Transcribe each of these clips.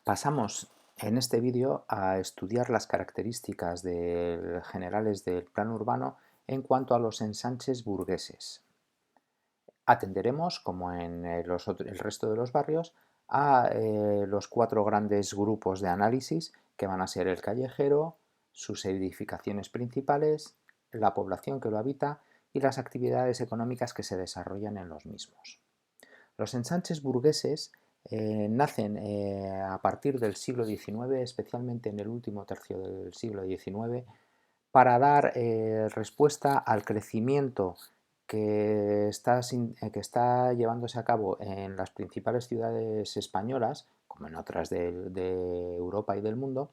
Pasamos en este vídeo a estudiar las características generales del plano urbano en cuanto a los ensanches burgueses. Atenderemos, como en el resto de los barrios, a los cuatro grandes grupos de análisis que van a ser el callejero, sus edificaciones principales, la población que lo habita y las actividades económicas que se desarrollan en los mismos. Los ensanches burgueses nacen a partir del siglo XIX, especialmente en el último tercio del siglo XIX, para dar respuesta al crecimiento que está llevándose a cabo en las principales ciudades españolas, como en otras de Europa y del mundo,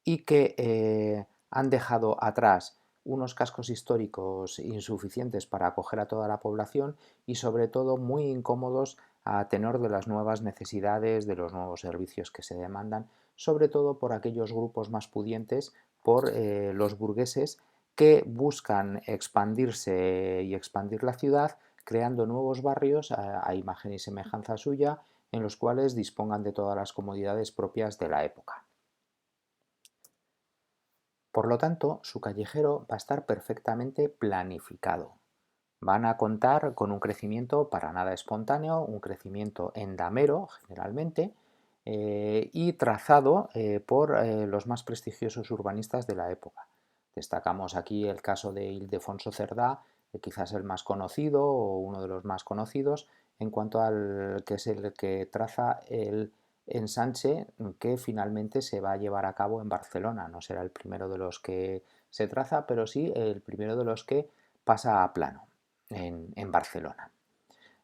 y que han dejado atrás unos cascos históricos insuficientes para acoger a toda la población y sobre todo muy incómodos a tenor de las nuevas necesidades, de los nuevos servicios que se demandan, sobre todo por aquellos grupos más pudientes, por los burgueses que buscan expandirse y expandir la ciudad, creando nuevos barrios a imagen y semejanza suya, en los cuales dispongan de todas las comodidades propias de la época. Por lo tanto, su callejero va a estar perfectamente planificado. Van a contar con un crecimiento para nada espontáneo, un crecimiento endamero generalmente, y trazado por los más prestigiosos urbanistas de la época. Destacamos aquí el caso de Ildefonso Cerdá, quizás el más conocido o uno de los más conocidos, en cuanto al que es el que traza el ensanche que finalmente se va a llevar a cabo en Barcelona. No será el primero de los que se traza, pero sí el primero de los que pasa a plano en Barcelona.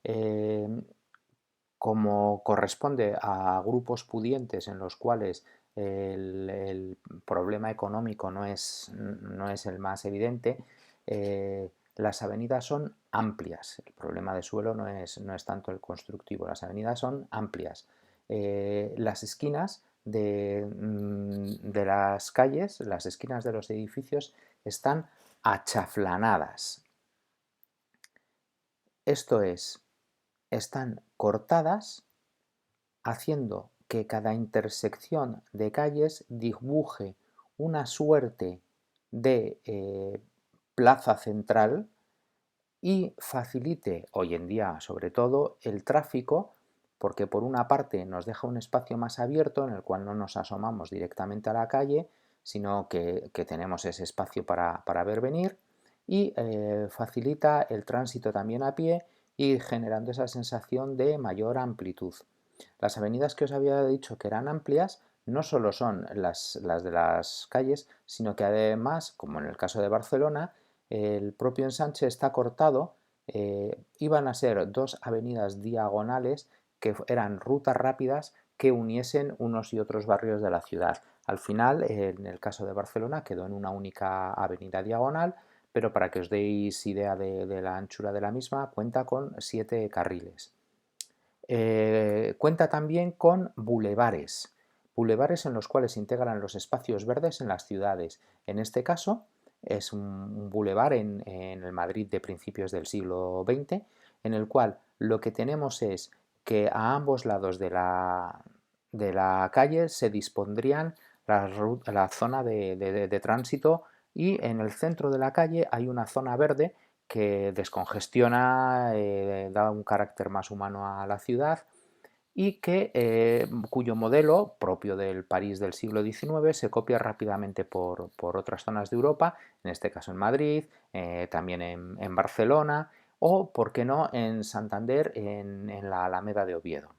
Eh, Como corresponde a grupos pudientes en los cuales el problema económico no es el más evidente, las avenidas son amplias. El problema de suelo no es tanto el constructivo, las avenidas son amplias. Las esquinas de las calles, las esquinas de los edificios están achaflanadas. Esto es, están cortadas haciendo que cada intersección de calles dibuje una suerte de plaza central y facilite hoy en día sobre todo el tráfico, porque por una parte nos deja un espacio más abierto en el cual no nos asomamos directamente a la calle, sino que tenemos ese espacio para ver venir, y facilita el tránsito también a pie y generando esa sensación de mayor amplitud. Las avenidas que os había dicho que eran amplias no solo son las de las calles, sino que además, como en el caso de Barcelona, el propio ensanche está cortado, iban a ser dos avenidas diagonales que eran rutas rápidas que uniesen unos y otros barrios de la ciudad. Al final, en el caso de Barcelona, quedó en una única avenida diagonal, pero para que os deis idea de la anchura de la misma, cuenta con 7 carriles. Cuenta también con bulevares, bulevares en los cuales se integran los espacios verdes en las ciudades. En este caso es un bulevar en el Madrid de principios del siglo XX, en el cual lo que tenemos es que a ambos lados de la calle se dispondrían la zona de tránsito, y en el centro de la calle hay una zona verde que descongestiona, da un carácter más humano a la ciudad, y cuyo modelo, propio del París del siglo XIX, se copia rápidamente por otras zonas de Europa, en este caso en Madrid, también en Barcelona o, por qué no, en Santander, en la Alameda de Oviedo.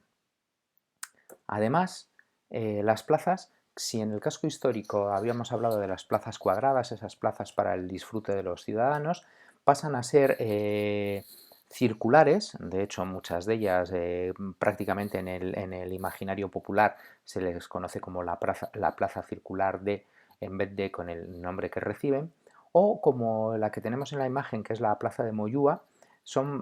Además, las plazas, si en el casco histórico habíamos hablado de las plazas cuadradas, esas plazas para el disfrute de los ciudadanos, pasan a ser circulares. De hecho, muchas de ellas prácticamente en el imaginario popular se les conoce como la plaza circular en vez de con el nombre que reciben, o como la que tenemos en la imagen, que es la plaza de Moyúa.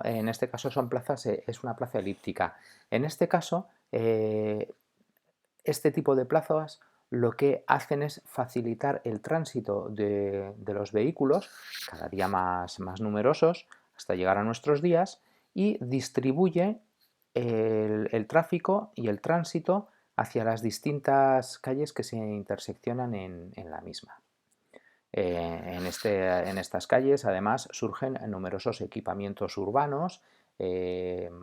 En este caso son plazas, es una plaza elíptica. En este caso, este tipo de plazas lo que hacen es facilitar el tránsito de los vehículos, cada día más numerosos, hasta llegar a nuestros días, y distribuye el tráfico y el tránsito hacia las distintas calles que se interseccionan en la misma. En estas calles, además, surgen numerosos equipamientos urbanos,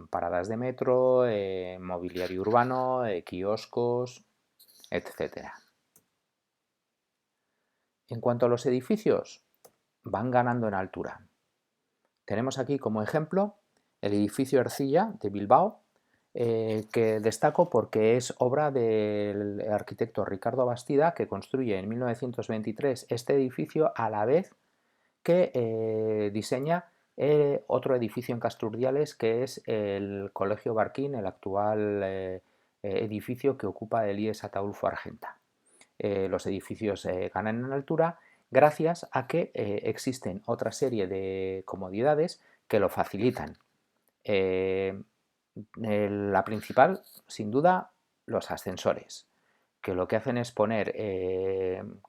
paradas de metro, mobiliario urbano, kioscos, etc. En cuanto a los edificios, van ganando en altura. Tenemos aquí como ejemplo el edificio Ercilla de Bilbao, que destaco porque es obra del arquitecto Ricardo Bastida, que construye en 1923 este edificio a la vez que diseña otro edificio en Casturdiales, que es el Colegio Barquín, el actual edificio que ocupa el IES Ataulfo Argenta. Los edificios ganan en altura gracias a que existen otra serie de comodidades que lo facilitan. La principal, sin duda, los ascensores, que lo que hacen es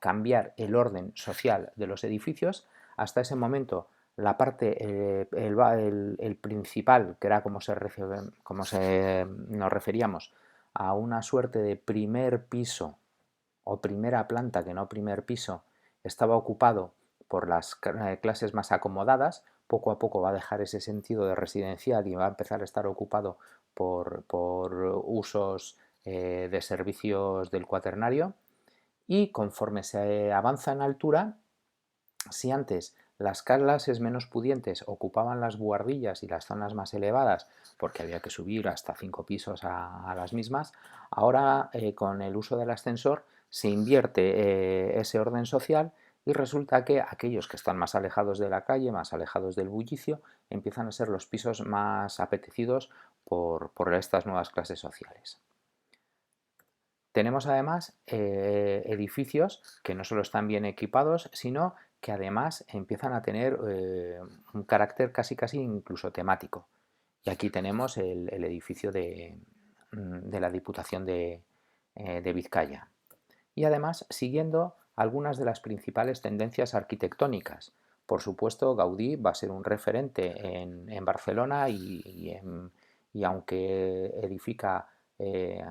cambiar el orden social de los edificios. Hasta ese momento, la parte, el principal, que era como nos referíamos a una suerte de primer piso o primera planta, que no primer piso, estaba ocupado por las clases más acomodadas. Poco a poco va a dejar ese sentido de residencial y va a empezar a estar ocupado por usos de servicios del cuaternario. Y conforme se avanza en altura, si antes las clases menos pudientes ocupaban las buhardillas y las zonas más elevadas porque había que subir hasta 5 pisos a las mismas, ahora con el uso del ascensor se invierte ese orden social y resulta que aquellos que están más alejados de la calle, más alejados del bullicio, empiezan a ser los pisos más apetecidos por estas nuevas clases sociales. Tenemos además edificios que no solo están bien equipados, sino que además empiezan a tener un carácter casi incluso temático. Y aquí tenemos el edificio de la Diputación de Vizcaya. Y además siguiendo algunas de las principales tendencias arquitectónicas. Por supuesto, Gaudí va a ser un referente en Barcelona y aunque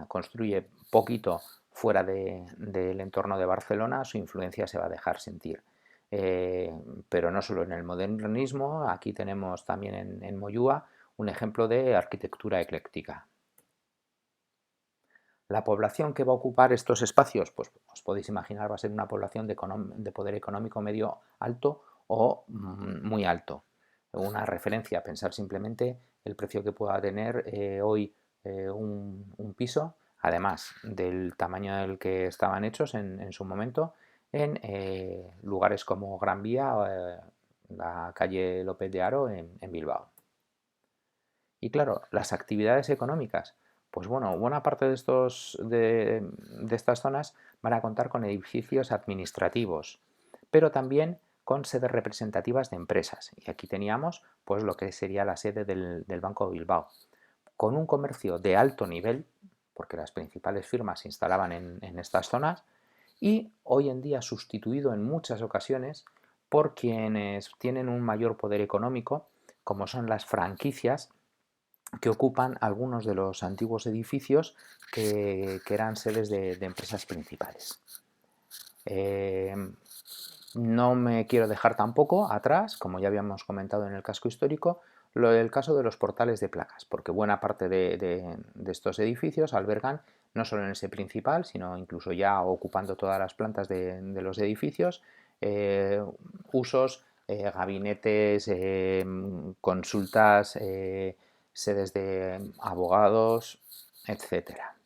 construye poquito fuera del entorno de Barcelona, su influencia se va a dejar sentir. Pero no solo en el modernismo, aquí tenemos también en Moyúa un ejemplo de arquitectura ecléctica. La población que va a ocupar estos espacios, pues os podéis imaginar, va a ser una población de poder económico medio alto o muy alto. Una referencia, pensar simplemente el precio que pueda tener hoy un piso, además del tamaño en el que estaban hechos en su momento, en lugares como Gran Vía, la calle López de Haro en Bilbao. Y claro, las actividades económicas, pues bueno, buena parte de estas zonas van a contar con edificios administrativos, pero también con sedes representativas de empresas. Y aquí teníamos pues lo que sería la sede del Banco de Bilbao, con un comercio de alto nivel, porque las principales firmas se instalaban en estas zonas, y hoy en día sustituido en muchas ocasiones por quienes tienen un mayor poder económico, como son las franquicias que ocupan algunos de los antiguos edificios que eran sedes de empresas principales. No me quiero dejar tampoco atrás, como ya habíamos comentado en el casco histórico, el caso de los portales de placas, porque buena parte de estos edificios albergan, no solo en ese principal, sino incluso ya ocupando todas las plantas de los edificios, usos, gabinetes, consultas, sedes de abogados, etcétera.